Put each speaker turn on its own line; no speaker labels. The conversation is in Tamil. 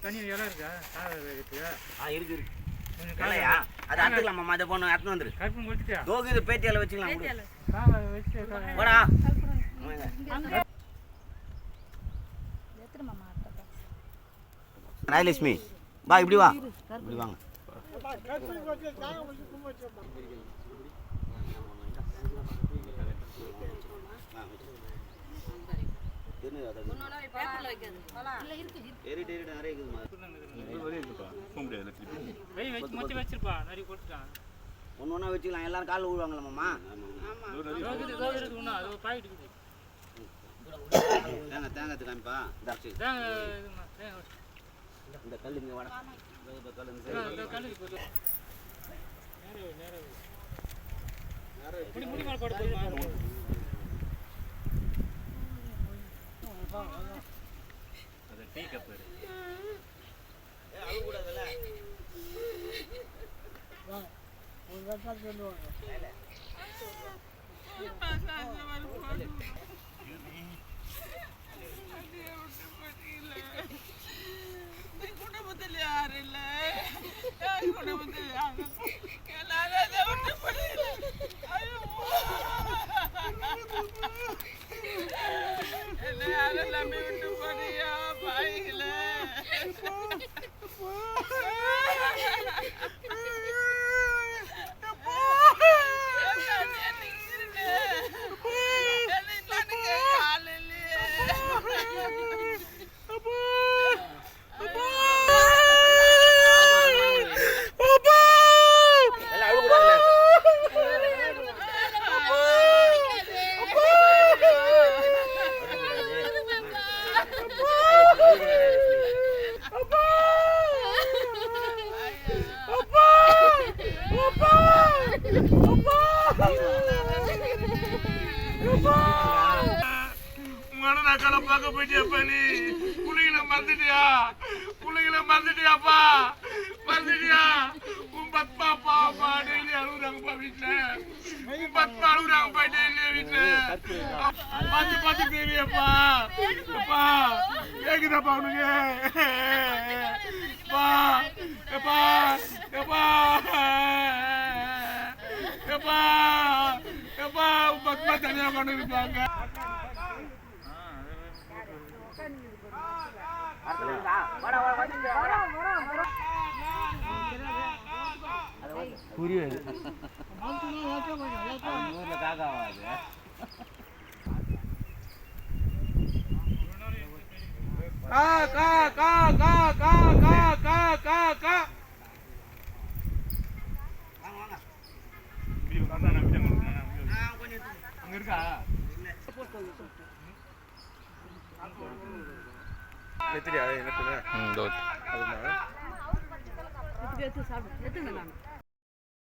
தனி இலை இருக்கா?
இருக்கு இல்லையா? அது அத்துக்கலாமா? அதை பொண்ணு அத்துன்னு வந்துரு.
கருப்பு முடிச்சிட்டியா?
தோக்கு பேட்டியால வச்சுக்கலாம். போடா ராயலட்சுமி வா, இப்படி வா, இப்படி வாங்க. ஒன்னு வச்சுக்கலாம். எல்லாரும் காலில் விழுவாங்களாம்மா? தேங்காய் தேங்காய் காமிப்பா. இந்த கல் இங்கே வாடா. டீ கப்பு அழுகூடாதுல்ல.
குடும்பத்தில் யாரும் இல்லை. குடும்பத்தில் யாரும் எல்லாமே விட்டு போறியா பாய்கள? மனநாக்களை பார்க்க போயிட்டியாப்பா? நீ பிள்ளைகளை மறந்துட்டியா? பிள்ளைகளை மறந்துட்டியாப்பா? மறந்துட்டியா? உன் பத்மா பாப்பா டெய்லி அழுகுறாங்கப்பா வீட்டில். உன் பத்மா அழுகுறாங்கப்பா டெய்லி வீட்டில். பார்த்து பார்த்து தேவியப்பா. அப்பா கேக்குதாப்பா உனக்கு? எப்பா எப்பா எப்பா எப்பா எப்பா உன் பத்மா தனியாக கொண்டு இருப்பாங்க. புரியுது. காக்காவாது இருக்கா? எத்தனை